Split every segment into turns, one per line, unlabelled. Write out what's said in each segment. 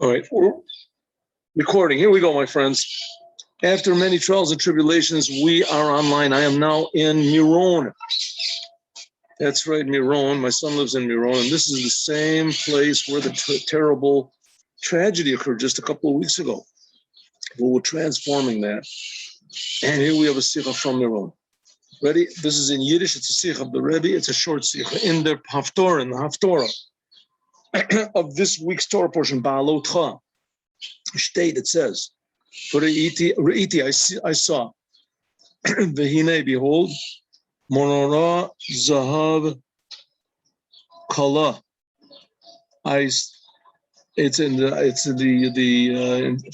All right, we're recording. Here we go, my friends. After many trials and tribulations, we are online. I am now in Miron. That's right, Miron. My son lives in Miron, and this is the same place where the terrible tragedy occurred just a couple of weeks ago. Well, we're transforming that. And here we have a Sichot from Miron. Ready? This is in Yiddish. It's a Sichot of the Rebbe. It's a short Sichot. In the Haftorah of this week's Torah portion, Ba'alotcha, state, it says, Re'iti, I saw, Vehine, behold, Menorah Zahav Kala. It's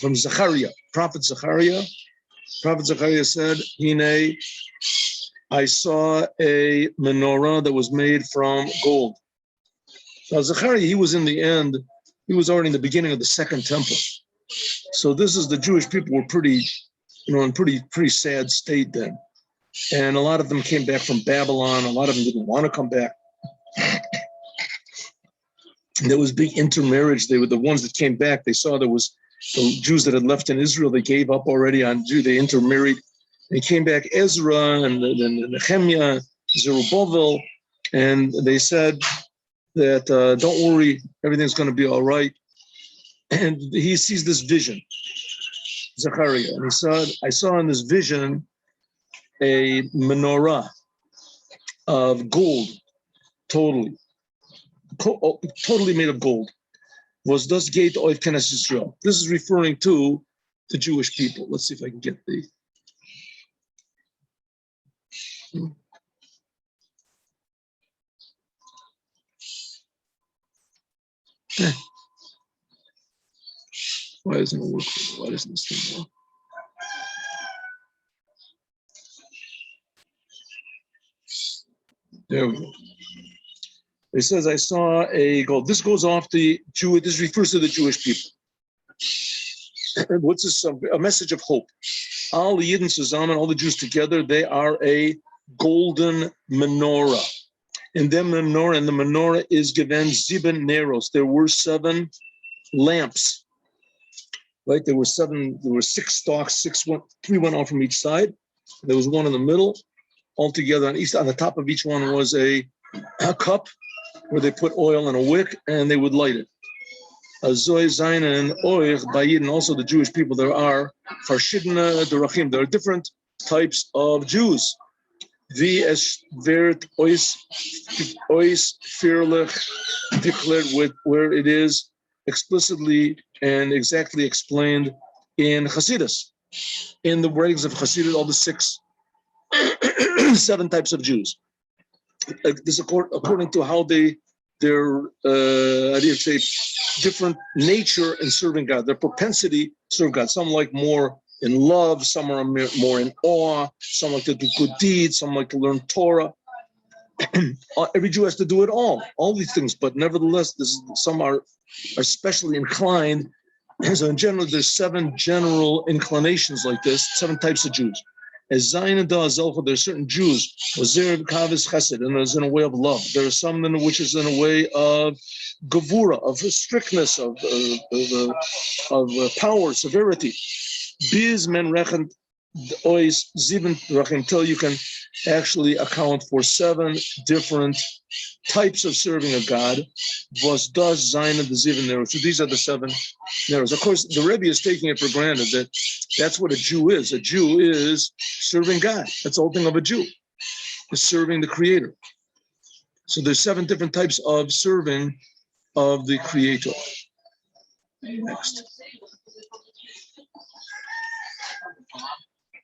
from Zechariah, Prophet Zechariah. Prophet Zechariah said, Hine, I saw a menorah that was made from gold. Now Zechariah, he was in the end, he was already in the beginning of the second temple. So this is, the Jewish people were pretty, in pretty sad state then. And a lot of them came back from Babylon. A lot of them didn't want to come back. There was big intermarriage. They were the ones that came back. They saw there was the Jews that had left in Israel. They gave up already on Jew. They intermarried. They came back, Ezra and Nehemiah, Zerubbabel, and they said that don't worry, everything's going to be all right. And he sees this vision, Zechariah, and he said, I saw in this vision a menorah of gold, totally made of gold. Was thus gate awakens Israel. This is referring to the Jewish people. Let's see if I can get the. Why isn't it working? Why doesn't this thing work? There we go. It says, I saw a gold. This goes off the Jew. This refers to the Jewish people. What's this? A message of hope. All the Yidden Suzaman, all the Jews together, they are a golden menorah. And the menorah is given Ziben Neros. There were 7 lamps. Right? There were 6 stalks, 3 went out from each side. There was one in the middle. Altogether on the top of each one was a cup where they put oil in a wick and they would light it. Azoy, Zayin, and Oich, Bayid, and also the Jewish people, there are Farshidna, Derachim. There are different types of Jews. Vi es wird ois fearlich declared with where it is explicitly and exactly explained in Hasidus. In the writings of Hasidus, all the 7 types of Jews. This according to how their different nature in serving God, their propensity to serve God. Some like more in love, some are more in awe, some like to do good deeds, some like to learn Torah. Every Jew has to do it all these things, but nevertheless, some are especially inclined. So in general, there's 7 general inclinations like this, 7 types of Jews. As Zayin and Da'azelcha, there are certain Jews, and there's in a way of love. There are some which is in a way of gavura, of strictness, of power, severity. Biz men rechen ois ziben rachim, until you can actually account for 7 different types of serving of God. Was does Zayin and the Ziven Neros. So these are the 7 Neros. Of course, the Rebbe is taking it for granted that that's what a Jew is. A Jew is serving God. That's the whole thing of a Jew, is serving the Creator. So there's 7 different types of serving of the Creator. Next.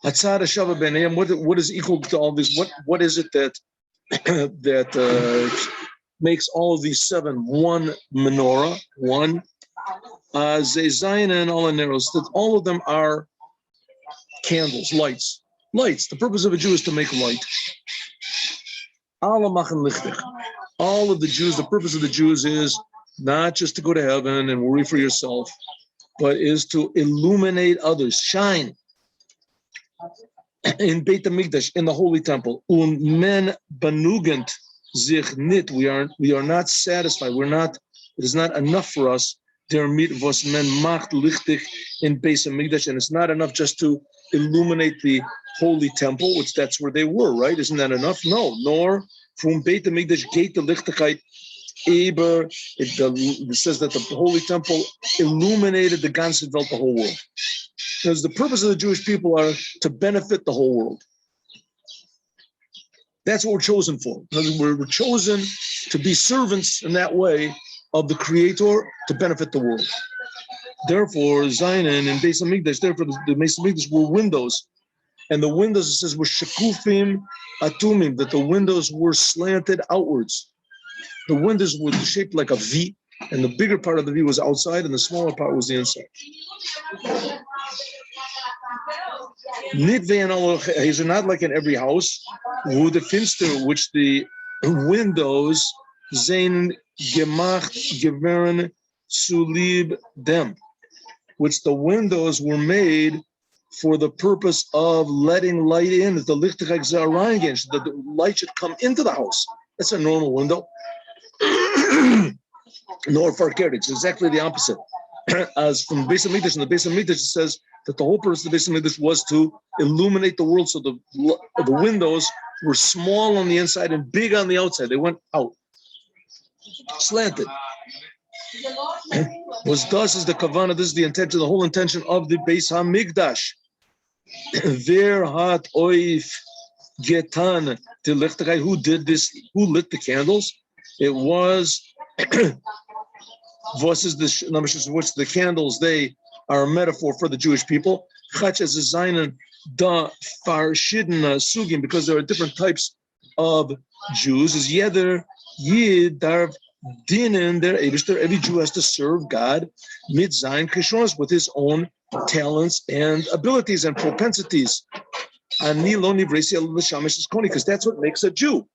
Hatzad Shava B'neiam. What is equal to all this? What is it that makes all of these 7 one menorah, one Zayin and all the Neros? That all of them are candles, lights. The purpose of a Jew is to make light. All of the Jews, the purpose of the Jews is not just to go to heaven and worry for yourself, but is to illuminate others, shine. In Beit HaMikdash, in the Holy Temple, men benugend sich nit. We are not satisfied. It is not enough for us der mit was men macht lichtig in Beis Hamikdash, and it's not enough just to illuminate the holy temple, which that's where they were, right? Isn't that enough? No, nor from Beit Hamikdash geht the lichtigkeit eber. It says that the holy temple illuminated the ganze Welt, the whole world. Because the purpose of the Jewish people are to benefit the whole world. That's what we're chosen for. We're chosen to be servants in that way of the Creator to benefit the world. Therefore, Zainin and Beis Hamikdash, therefore the Beis Hamikdash were windows. And the windows, it says, were shekufim atumim, that the windows were slanted outwards. The windows were shaped like a V, and the bigger part of the V was outside, and the smaller part was the inside. These are not like in every house, wo the finster, which the windows zain gemacht gewern zu lieb dem, which the windows were made for the purpose of letting light in, that the lichtigkeit reingehen, that the light should come into the house. That's a normal window. Nor farkert, it's exactly the opposite. As from Beis Hamikdash, in the Beis Hamikdash, it says that the whole purpose of the Beis Hamikdash was to illuminate the world, so the windows were small on the inside and big on the outside. They went out, slanted. Was thus is the kavana. This is the intention, the whole intention of the Beis Hamikdash. Ver hat oif getan the lichtigkeit. Who did this? Who lit the candles? It was. Which the candles, they are a metaphor for the Jewish people. Because there are different types of Jews. Is yeder yid darv dinen der Eibishter. Every Jew has to serve God mit zayin kishonos, with his own talents and abilities and propensities. Because that's what makes a Jew.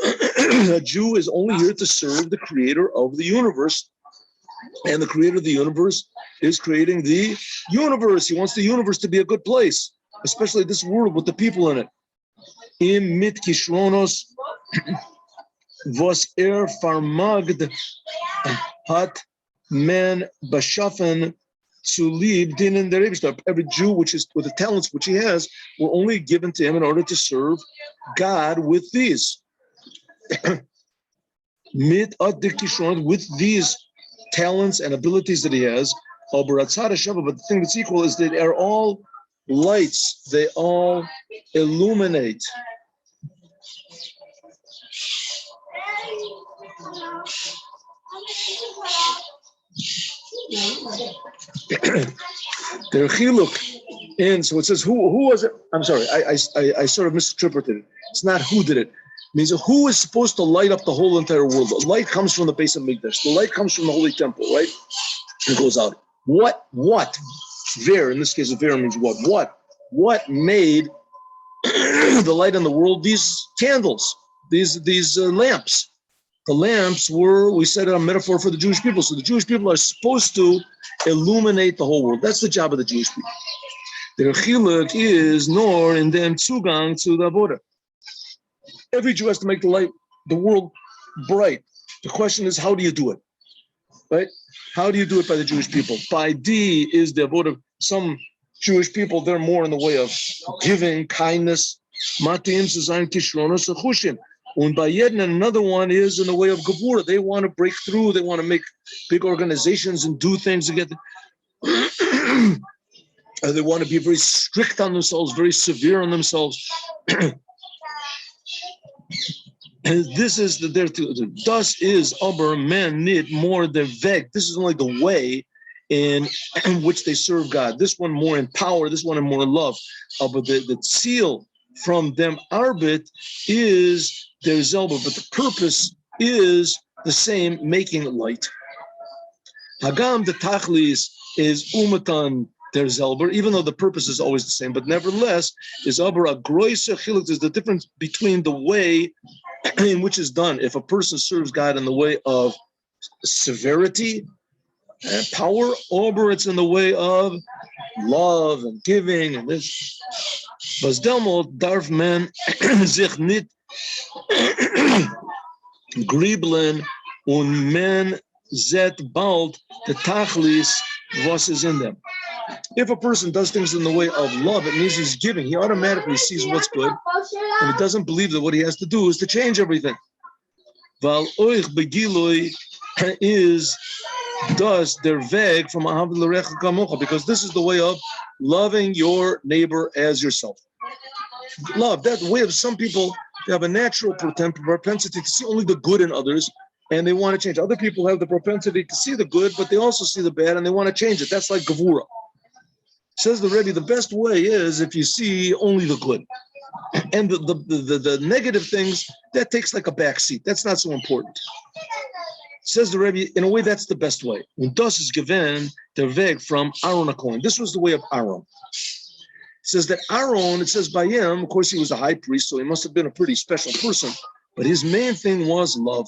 A Jew is only here to serve the Creator of the universe. And the Creator of the universe is creating the universe. He wants the universe to be a good place, especially this world with the people in it. Im mit kishronos was farmagd hat men bashafen to lieb dinin der Eibishter. Every Jew, which is with the talents which he has, were only given to him in order to serve God with these. Mit ad kishronos, with these talents and abilities that he has, but the thing that's equal is that they are all lights, they all illuminate. Their chiluk, and so it says who was it? I'm sorry, I sort of misinterpreted it. It's not who did it. Means who is supposed to light up the whole entire world? The light comes from the Beis Hamikdash. The light comes from the Holy Temple, right? It goes out. What? Ver, in this case, ver means what? What made the light in the world? These candles, these lamps. The lamps were, we said, a metaphor for the Jewish people. So the Jewish people are supposed to illuminate the whole world. That's the job of the Jewish people. Their chiluk is nor in them zugang to the avoda. Every Jew has to make the world bright. The question is, how do you do it? Right? How do you do it by the Jewish people? By D is the avodah of some Jewish people. They're more in the way of giving, kindness. Matim zuzayin kishronos achushim. And by Yedin, another one is in the way of Gevurah. They want to break through. They want to make big organizations and do things together. They want to be very strict on themselves, very severe on themselves. And this is thus is aber man need more the veg. This is only the way in which they serve God. This one more in power, this one in more love. But the seal from them arbit is their zelba, but the purpose is the same, making light. Hagam the tachlis is umatan their zelber, even though the purpose is always the same, but nevertheless is aber a groise chiluk. Is the difference between the way in which is done. If a person serves God in the way of severity and power, or it's in the way of love and giving and this. Was demot darf man sich nit griebeln und man zet bald the tachlis was is in them. If a person does things in the way of love, it means he's giving. He automatically sees what's good, and he doesn't believe that what he has to do is to change everything. Val oich begiloi is does their veg from ahav l'recha kamocha, because this is the way of loving your neighbor as yourself. Love, that way of some people, they have a natural propensity to see only the good in others, and they want to change. Other people have the propensity to see the good, but they also see the bad, and they want to change it. That's like gevura. Says the Rebbe, the best way is if you see only the good. And the negative things, that takes like a back seat. That's not so important. Says the Rebbe, in a way, that's the best way. When das is given, der Weg from Aaron HaKohen. This was the way of Aaron. It says that Aaron, it says by him, of course, he was a high priest, so he must have been a pretty special person. But his main thing was love.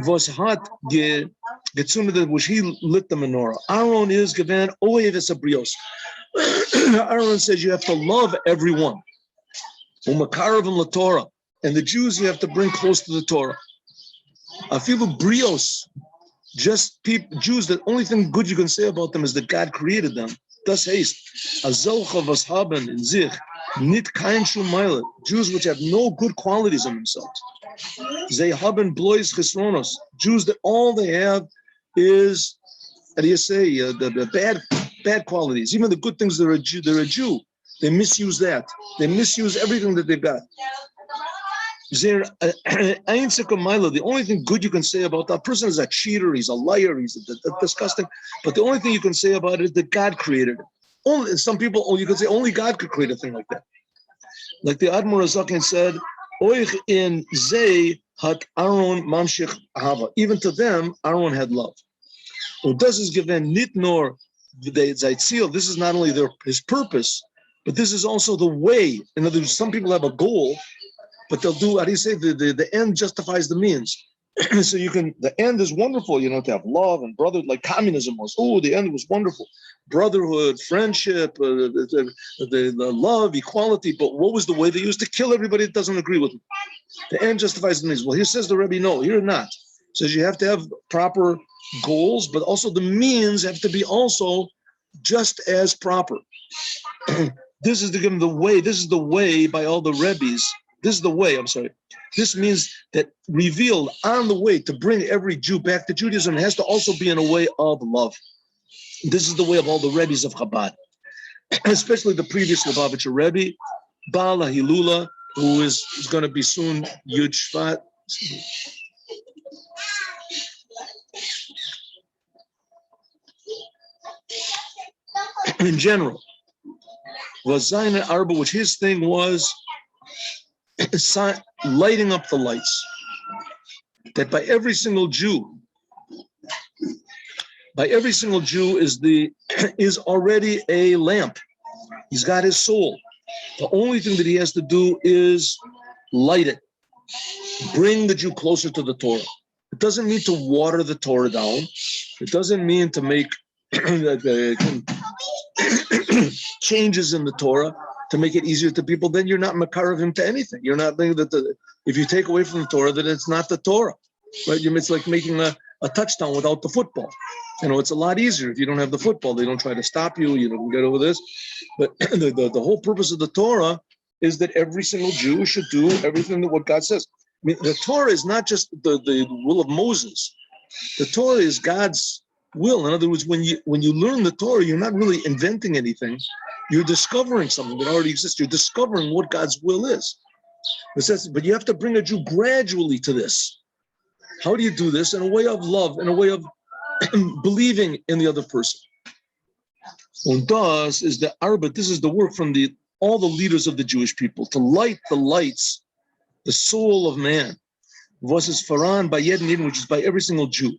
Was hat gezundet, which he lit the menorah. Aaron is given oev esabrios. Aaron says you have to love everyone. Umakaravim laTorah, and the Jews you have to bring close to the Torah. Afilu brios, just people, Jews. The only thing good you can say about them is that God created them. Das heißt, azolcha vashaben in zich nit kein shumayla. Jews which have no good qualities in themselves. They haben blois chisronos. Jews that all they have is, how do you say, the bad qualities. Even the good things, they're a Jew. They misuse that. They misuse everything that they've got. The only thing good you can say about that person is a cheater, he's a liar, he's disgusting. But the only thing you can say about it is that God created it. Only some people, you can say only God could create a thing like that. Like the Admor Azaken said, Oich in Zeh hat Aaron mamshich hava. Even to them, Aaron had love. Das is given nit nor the Zaitzil. This is not only his purpose, but this is also the way. In other words, some people have a goal, but they'll do, how do you say, the end justifies the means. So the end is wonderful, to have love and brotherhood, like communism was. Oh, the end was wonderful. Brotherhood, friendship, the love, equality. But what was the way they used to kill everybody that doesn't agree with them? The end justifies the means. Well, here says the Rebbe, no, here not. It says you have to have proper goals, but also the means have to be also just as proper. This is the way. This is the way by all the Rebbes. This is the way, This means that revealed on the way to bring every Jew back to Judaism, it has to also be in a way of love. This is the way of all the Rebbes of Chabad, especially the previous Lubavitcher Rebbe, Baal Hilula, who is going to be soon Yud Shvat. In general, was Zayin Arba, which his thing was lighting up the lights. That by every single Jew is already a lamp. He's got his soul. The only thing that he has to do is light it. Bring the Jew closer to the Torah. It doesn't mean to water the Torah down. It doesn't mean to make changes in the Torah to make it easier to people. Then you're not makar of him to anything. You're not thinking that if you take away from the Torah, that it's not the Torah, right? It's like making a touchdown without the football. It's a lot easier if you don't have the football. They don't try to stop you. You don't get over this. But the whole purpose of the Torah is that every single Jew should do everything that what God says. The Torah is not just the will of Moses. The Torah is God's will. In other words, when you learn the Torah, you're not really inventing anything. You're discovering something that already exists. You're discovering what God's will is. But you have to bring a Jew gradually to this. How do you do this? In a way of love, in a way of believing in the other person. Und das is the arbeit. This is the work from all the leaders of the Jewish people, to light the lights, the soul of man. Was is faran by jeden, which is by every single Jew.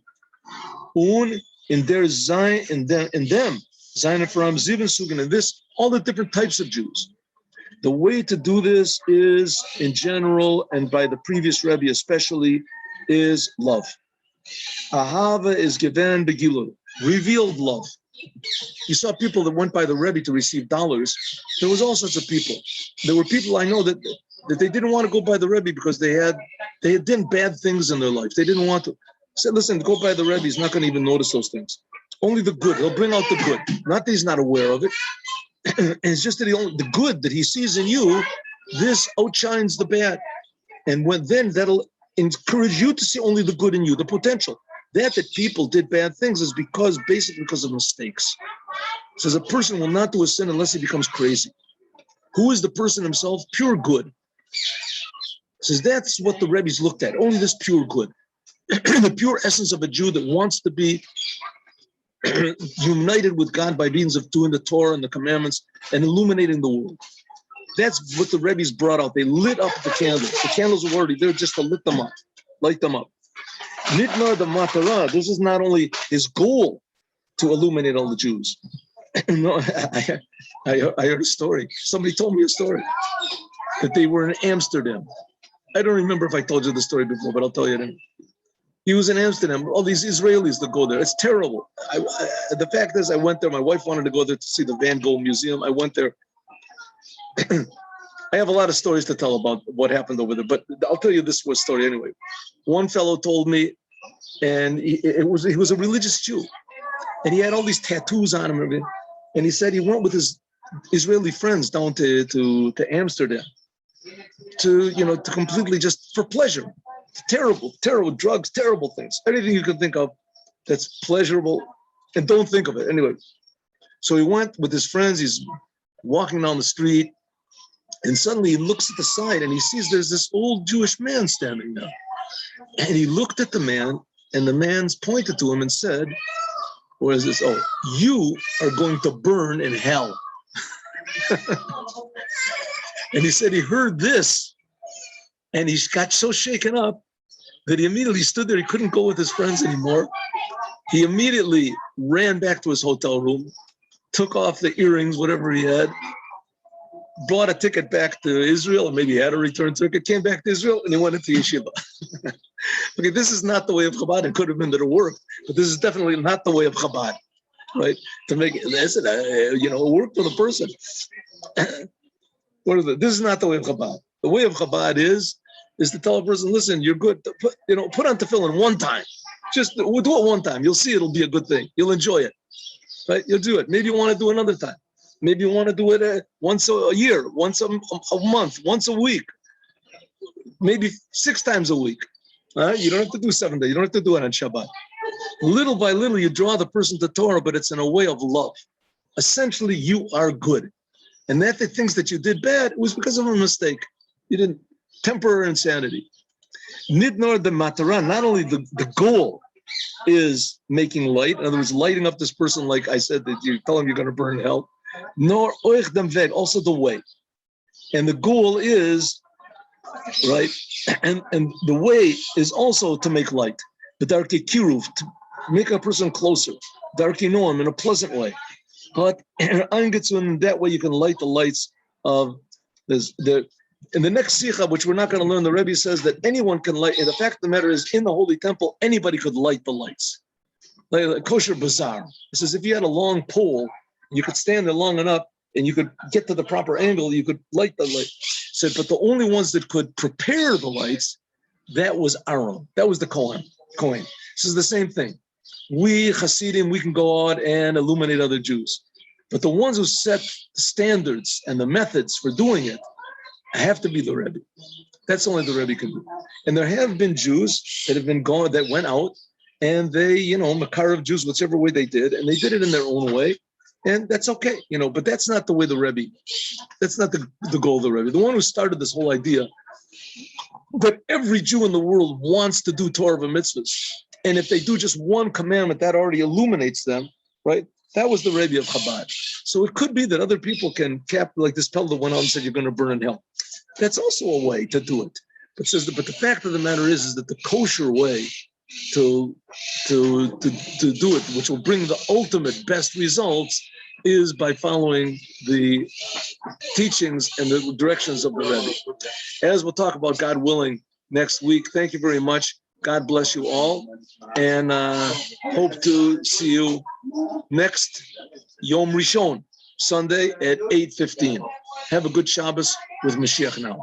Un in their zayin, in them, zayin faram ziven sugan, and this, all the different types of Jews. The way to do this is, in general, and by the previous Rebbe especially, is love. Ahava is given begilu, revealed love. You saw people that went by the Rebbe to receive dollars. There was all sorts of people. There were people I know that they didn't want to go by the Rebbe because they had done bad things in their life. They didn't want to. said, listen, go by the Rebbe. He's not going to even notice those things. Only the good. He'll bring out the good. Not that he's not aware of it. And it's just that the good that he sees in you, this outshines the bad. And then that'll encourage you to see only the good in you, the potential. That people did bad things is basically because of mistakes. It says a person will not do a sin unless he becomes crazy. Who is the person himself? Pure good. It says that's what the Rebbe's looked at, only this pure good. The pure essence of a Jew that wants to be united with God by means of doing the Torah and the commandments and illuminating the world. That's what the Rebbe's brought out. They lit up the candles. The candles were already there just to light them up. Nitnar the Matara, this is not only his goal to illuminate all the Jews. No, I heard a story. Somebody told me a story that they were in Amsterdam. I don't remember if I told you the story before, but I'll tell you it. He was in Amsterdam. All these Israelis that go there. It's terrible. The fact is, I went there. My wife wanted to go there to see the Van Gogh Museum. I went there. I have a lot of stories to tell about what happened over there, but I'll tell you this story anyway. One fellow told me, and he was a religious Jew, and he had all these tattoos on him, and he said he went with his Israeli friends down to Amsterdam to completely just for pleasure. Terrible drugs, terrible things, anything you can think of that's pleasurable, and don't think of it anyway. So he went with his friends. He's walking down the street, and suddenly he looks at the side and he sees there's this old Jewish man standing there. And he looked at the man, and the man's pointed to him and said, "What is this? Oh, you are going to burn in hell." And he said he heard this, and he got so shaken up that he immediately stood there. He couldn't go with his friends anymore. He immediately ran back to his hotel room, took off the earrings, whatever he had, bought a ticket back to Israel, or maybe he had a return ticket, came back to Israel, and he went into yeshiva. Okay, this is not the way of Chabad. It could have been that it worked, but this is definitely not the way of Chabad, right? To make it, listen, it worked for the person. This is not the way of Chabad. The way of Chabad is to tell a person, listen, you're good. Put on tefillin one time. Just do it one time. You'll see it'll be a good thing. You'll enjoy it, right? You'll do it. Maybe you want to do another time. Maybe you want to do it once a year, once a month, once a week, maybe 6 times a week. You don't have to do 7 days. You don't have to do it on Shabbat. Little by little, you draw the person to Torah, but it's in a way of love. Essentially, you are good. And that the things that you did bad, it was because of a mistake. You didn't. Temporary insanity. Nidnor the matara, not only the goal is making light, in other words, lighting up this person, like I said, that you tell him you're going to burn hell, nor oich dem weg, also the way. And the goal is, right, and the way is also to make light. The darki kiruv, to make a person closer. Darki noam, in a pleasant way. But in that way you can light the lights of in the next Sichot, which we're not going to learn, the Rebbe says that anyone can light. And the fact of the matter is, in the Holy Temple, anybody could light the lights. Like a kosher bazaar. It says if you had a long pole, you could stand there long enough, and you could get to the proper angle, you could light the light. Said, but the only ones that could prepare the lights, that was Aaron. That was the Kohen. This is the same thing. We Hasidim, we can go out and illuminate other Jews. But the ones who set the standards and the methods for doing it have to be the Rebbe. That's only the Rebbe can do. And there have been Jews that went out, and they, Makar of Jews, whichever way they did, and they did it in their own way, and that's okay, but that's not the way the Rebbe, that's not the goal of the Rebbe. The one who started this whole idea that every Jew in the world wants to do Torah v'mitzvahs, and if they do just one commandment, that already illuminates them, right? That was the Rebbe of Chabad. So it could be that other people can like this fellow that went out and said, you're going to burn in hell. That's also a way to do it. But the fact of the matter is that the kosher way to do it, which will bring the ultimate best results, is by following the teachings and the directions of the Rebbe. As we'll talk about, God willing, next week. Thank you very much. God bless you all, and hope to see you next Yom Rishon, Sunday at 8:15. Have a good Shabbos with Moshiach now.